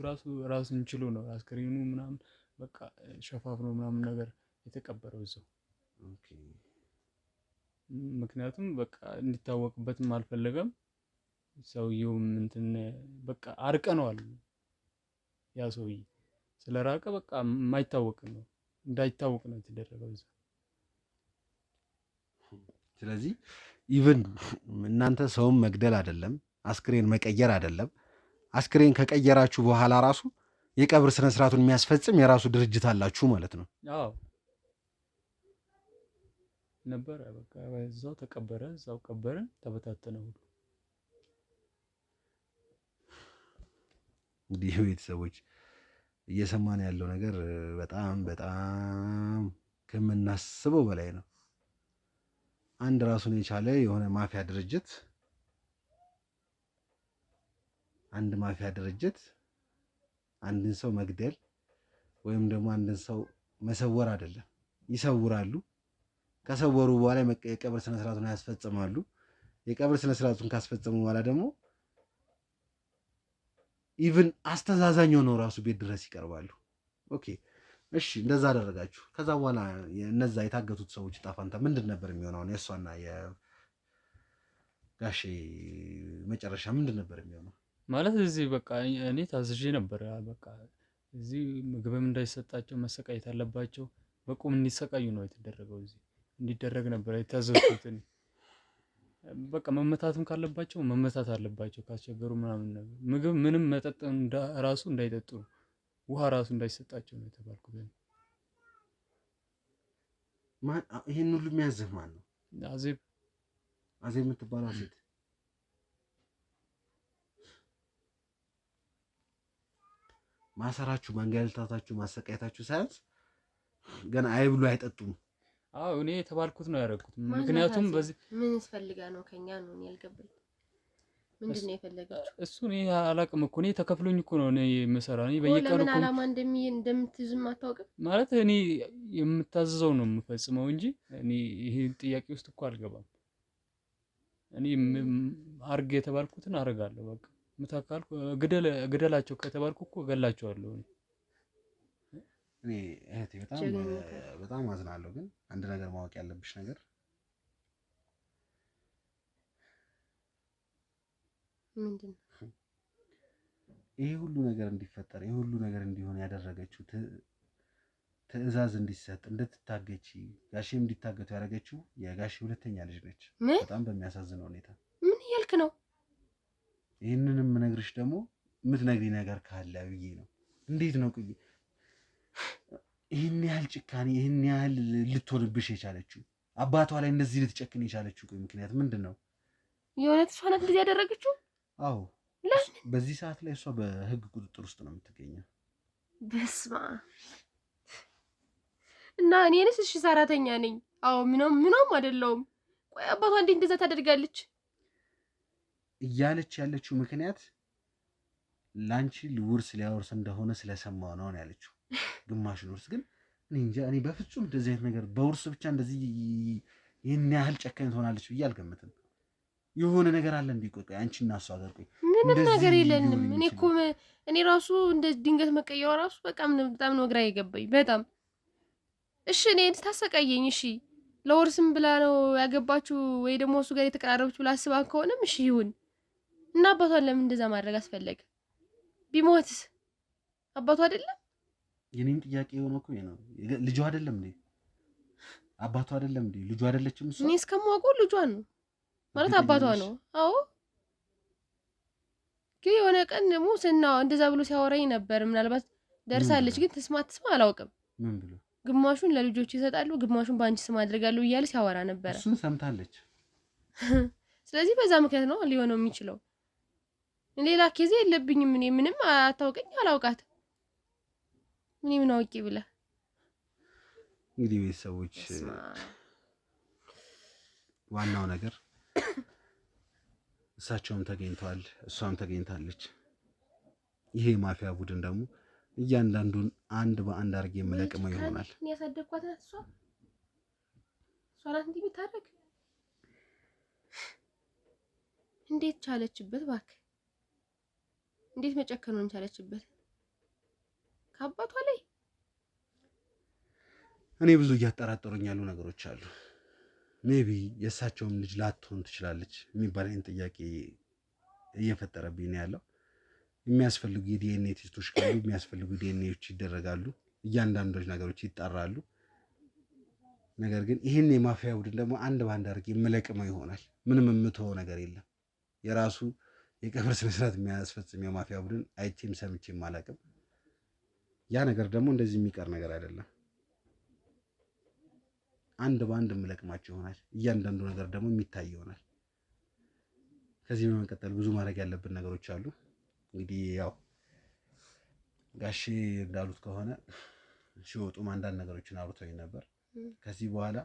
ራሱን ችሎ ነው አስክሬኑ ምናምን በቃ ሸፋፍኖ ምናምን ነገር የተቀበረው እዛው። ኦኬ ምክንያቱም በቃ እንዲታወቅበትም አልፈለገም ሰውየውም እንትን በቃ አርቀነዋል። ያ ሰውዬ ስለራቀ በቃ የማይታወቅ ነው እንዳይታወቅ ነው የተደረገው እዛ። ስለዚህ ኢቭን እናንተ ሰውም መግደል አይደለም አስክሬን መቀየር አይደለም፣ አስክሬን ከቀየራችሁ በኋላ ራሱ የቀብር ስነ ስርዓቱን የሚያስፈጽም የራሱ ድርጅት አላችሁ ማለት ነው። አዎ ነበር። በቃ እዛው ተቀበረ፣ እዛው ቀበረን፣ ተበታተነ ሁሉ። እንግዲህ ቤተሰቦች እየሰማን ያለው ነገር በጣም በጣም ከምናስበው በላይ ነው። አንድ ራሱን የቻለ የሆነ ማፊያ ድርጅት አንድን ሰው መግደል ወይም ደግሞ አንድን ሰው መሰወር አይደለም። ይሰውራሉ። ከሰወሩ በኋላ የቀብር ስነ ስርዓቱን ያስፈጽማሉ። የቀብር ስነ ስርዓቱን ካስፈጸሙ በኋላ ደግሞ ኢቭን አስተዛዛኝ ሆነው ራሱ ቤት ድረስ ይቀርባሉ። ኦኬ እሺ፣ እንደዛ አደረጋችሁ። ከዛ በኋላ እነዛ የታገቱት ሰዎች ዕጣ ፈንታ ምንድን ነበር የሚሆነው? የእሷና የጋሼ መጨረሻ ምንድን ነበር የሚሆነው? ማለት እዚህ በቃ እኔ ታዝዤ ነበር። በቃ እዚህ ምግብም እንዳይሰጣቸው መሰቃየት አለባቸው። በቁም እንዲሰቃዩ ነው የተደረገው። እዚህ እንዲደረግ ነበር የታዘዝኩት። በቃ መመታትም ካለባቸው መመታት አለባቸው። ካስቸገሩ ምናምን ነገር ምግብ ምንም መጠጥ ራሱ እንዳይጠጡ ነው። ውሃ ራሱ እንዳይሰጣቸው ነው የተባልኩት። ይሄን ሁሉ የሚያዝህ ማን ነው? አዜብ የምትባለው ሴት ማሰራችሁ፣ ማንገላታታችሁ፣ ማሰቃየታችሁ ሳያንስ ገና አይብሉ አይጠጡም። አዎ እኔ የተባልኩት ነው ያደረኩት። ምክንያቱም በዚህ ምን ያስፈልጋ ነው ከኛ ነው እኔ ያልገባኝ። ምንድን ነው የፈለገችው? እሱ እኔ አላውቅም እኮ እኔ ተከፍሎኝ እኮ ነው እኔ የምሰራው። እኔ በየቀኑ ለምን ዓላማ እንደምትይዝም አታውቅም ማለት እኔ የምታዘዘው ነው የምፈጽመው እንጂ እኔ ይሄ ጥያቄ ውስጥ እኮ አልገባም። እኔ አርግ የተባልኩትን አረጋለሁ። በቃ ምታካልኩ ግደላቸው ከተባልኩ እኮ ገላቸዋለሁ። እኔ እህቴ በጣም አዝናለሁ። ግን አንድ ነገር ማወቅ ያለብሽ ነገር ምንድን ነው? ይሄ ሁሉ ነገር እንዲፈጠር ይሄ ሁሉ ነገር እንዲሆን ያደረገችው ትዕዛዝ እንዲሰጥ እንድትታገቺ ጋሼም እንዲታገቱ ያደረገችው የጋሼ ሁለተኛ ልጅ ነች። በጣም በሚያሳዝን ሁኔታ። ምን እያልክ ነው? ይህንንም ምነግርሽ ደግሞ የምትነግሪ ነገር ካለ ብዬ ነው። እንዴት ነው ቆይ ይህን ያህል ጭካኔ ይህን ያህል ልትሆንብሽ የቻለችው? አባቷ ላይ እንደዚህ ልትጨክን የቻለችው ቆይ ምክንያት ምንድን ነው? የእውነት እሷ ናት እንደዚህ ያደረገችው? አዎ በዚህ ሰዓት ላይ እሷ በህግ ቁጥጥር ውስጥ ነው የምትገኘው። በስማ እና እኔንስ እሺ ሰራተኛ ነኝ። አዎ ምንም አይደለሁም። ቆይ አባቷ እንዴት እንደዛ ታደርጋለች እያለች ያለችው ምክንያት ላንቺ ውርስ ሊያወርስ እንደሆነ ስለሰማው ነው ያለችው። ግማሹን ውርስ ግን እኔ እንጃ። እኔ በፍጹም እንደዚህ አይነት ነገር በውርስ ብቻ እንደዚህ ይህን ያህል ጨካኝ ትሆናለች ብዬ አልገምትም። የሆነ ነገር አለ እንዴ? ቆይ አንቺና እሷ ጋር ቆይ ምንም ነገር የለንም። እኔ ራሱ እንደ ድንገት መቀየሯ ራሱ በጣም ነው ግራ የገባኝ በጣም። እሺ እኔ ታሰቃየኝ። እሺ ለወርስም ብላ ነው ያገባችሁ ወይ ደግሞ እሱ ጋር የተቀራረበች ብላ አስባ ከሆነም እሺ ይሁን እና አባቷን ለምን እንደዛ ማድረግ አስፈለገ? ቢሞትስ አባቷ አይደለም? የኔም ጥያቄ የሆነው እኮ ነው። ልጇ አይደለም እንዴ? አባቷ አይደለም እንዴ? ልጇ አይደለችም እሷ? እኔ እስከማውቀው ልጇ ነው ማለት አባቷ ነው። አዎ ግን የሆነ ቀን ደግሞ እንደዛ ብሎ ሲያወራኝ ነበር። ምናልባት ደርሳለች ግን ትስማ አላውቅም። ምን ብሎ? ግማሹን ለልጆች ይሰጣሉ፣ ግማሹን በአንቺ ስም አድርጋለሁ እያለ ሲያወራ ነበር። እሱን ሰምታለች። ስለዚህ በዛ ምክንያት ነው ሊሆነው የሚችለው። ሌላ ኬዝ የለብኝም። እኔ ምንም አታውቀኝ አላውቃትም። እኔ ምን አውቄ ብለህ እንግዲህ ቤተሰቦች ዋናው ነገር እሳቸውም ተገኝተዋል፣ እሷም ተገኝታለች። ይሄ ማፊያ ቡድን ደግሞ እያንዳንዱን አንድ በአንድ አድርጌ የምለቅመው ይሆናል። እኔ ያሳደግኳት ናት እሷ ናት እንዲህ ብታደርግ እንዴት ቻለችበት? እባክህ እንዴት መጨከኑን ቻለችበት ከአባቷ ላይ? እኔ ብዙ እያጠራጠሩኝ ያሉ ነገሮች አሉ። ሜቢ የእሳቸውም ልጅ ላትሆን ትችላለች የሚባል አይነት ጥያቄ እየፈጠረብኝ ነው ያለው። የሚያስፈልጉ የዲኤንኤ ቴስቶች ካሉ የሚያስፈልጉ ዲኤንኤዎች ይደረጋሉ፣ እያንዳንዶች ነገሮች ይጣራሉ። ነገር ግን ይህን የማፊያ ቡድን ደግሞ አንድ በአንድ አድርጌ የምለቅመው ይሆናል። ምንም የምትሆው ነገር የለም። የራሱ የቀብር ስነስርዓት የሚያስፈጽም የማፊያ ቡድን አይቼም ሰምቼም አላውቅም። ያ ነገር ደግሞ እንደዚህ የሚቀር ነገር አይደለም። አንድ በአንድ የምለቅማቸው ይሆናል። እያንዳንዱ ነገር ደግሞ የሚታይ ይሆናል። ከዚህ በመቀጠል ብዙ ማድረግ ያለብን ነገሮች አሉ። እንግዲህ ያው ጋሼ እንዳሉት ከሆነ ሲወጡም አንዳንድ ነገሮችን አውርተውኝ ነበር። ከዚህ በኋላ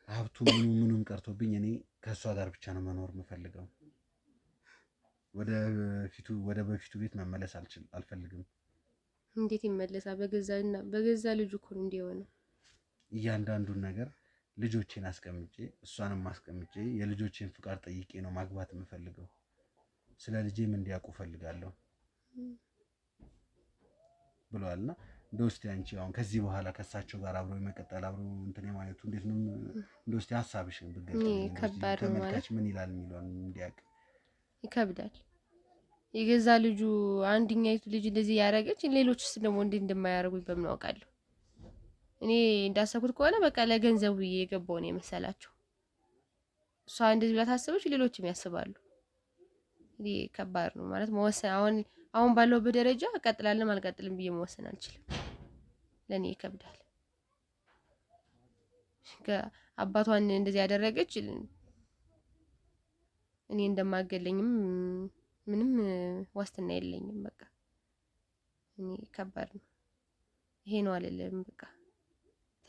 ሀብቱ ምኑም ቀርቶብኝ እኔ ከእሷ ጋር ብቻ ነው መኖር የምፈልገው። ወደ በፊቱ ቤት መመለስ አልፈልግም። እንዴት ይመለሳል? በገዛ ልጁ እኮ ነው እንዲሆነ። እያንዳንዱን ነገር ልጆቼን አስቀምጬ እሷንም አስቀምጬ የልጆቼን ፍቃድ ጠይቄ ነው ማግባት የምፈልገው። ስለ ልጄም እንዲያውቁ ፈልጋለሁ። ብለዋልና እንደ ውስጥ አንቺ አሁን ከዚህ በኋላ ከሳቸው ጋር አብሮ የመቀጠል አብሮ እንትን የማለቱ እንዴት ነው እንደ ውስጥ ሀሳብሽን ብትገልጪ ከባድ ነው ማለት ምን ይላል የሚለውን እንዲያውቅ ይከብዳል። የገዛ ልጁ አንድኛይቱ ልጅ እንደዚህ ያደረገች ሌሎችስ ደግሞ እንዴት እንደማያደርጉኝ በምን አውቃለሁ? እኔ እንዳሰብኩት ከሆነ በቃ ለገንዘቡ የገባው ነው የመሰላቸው። እሷ እንደዚህ ብላ ታስበች፣ ሌሎችም ያስባሉ። እንግዲህ ከባድ ነው ማለት መወሰን አሁን ባለውበት ደረጃ እቀጥላለሁ አልቀጥልም ብዬ መወሰን አልችልም። ለኔ ይከብዳል። አባቷን እንደዚህ ያደረገች እኔ እንደማገለኝም ምንም ዋስትና የለኝም። በቃ እኔ ከባድ ነው። ይሄ ነው አይደለም። በቃ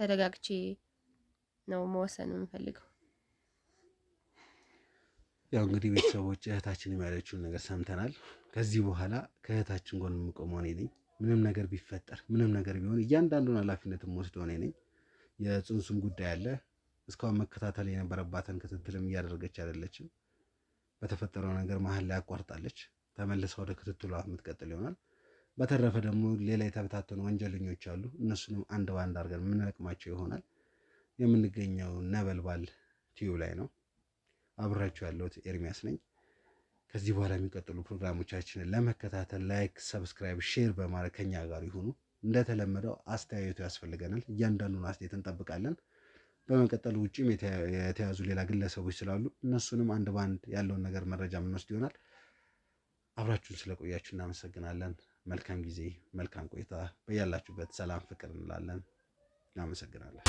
ተረጋግቼ ነው መወሰን የምፈልገው። ያው እንግዲህ ቤተሰቦች እህታችን የሚያለችውን ነገር ሰምተናል። ከዚህ በኋላ ከእህታችን ጎን የምቆመው እኔ ነኝ። ምንም ነገር ቢፈጠር ምንም ነገር ቢሆን እያንዳንዱን ኃላፊነትም ወስደው እኔ ነኝ። የጽንሱም ጉዳይ አለ። እስካሁን መከታተል የነበረባትን ክትትልም እያደረገች አይደለችም። በተፈጠረው ነገር መሀል ላይ አቋርጣለች። ተመልሳ ወደ ክትትሏ የምትቀጥል ይሆናል። በተረፈ ደግሞ ሌላ የተበታተኑ ወንጀለኞች አሉ። እነሱንም አንድ ባንድ አድርገን የምንለቅማቸው ይሆናል። የምንገኘው ነበልባል ቲዩብ ላይ ነው። አብራችሁ ያለሁት ኤርሚያስ ነኝ። ከዚህ በኋላ የሚቀጥሉ ፕሮግራሞቻችንን ለመከታተል ላይክ፣ ሰብስክራይብ፣ ሼር በማድረግ ከኛ ጋር ይሁኑ። እንደተለመደው አስተያየቱ ያስፈልገናል። እያንዳንዱን አስተያየት እንጠብቃለን። በመቀጠል ውጭም የተያዙ ሌላ ግለሰቦች ስላሉ እነሱንም አንድ ባንድ ያለውን ነገር መረጃ የምንወስድ ይሆናል። አብራችሁን ስለቆያችሁ እናመሰግናለን። መልካም ጊዜ፣ መልካም ቆይታ። በያላችሁበት ሰላም፣ ፍቅር እንላለን። እናመሰግናለን።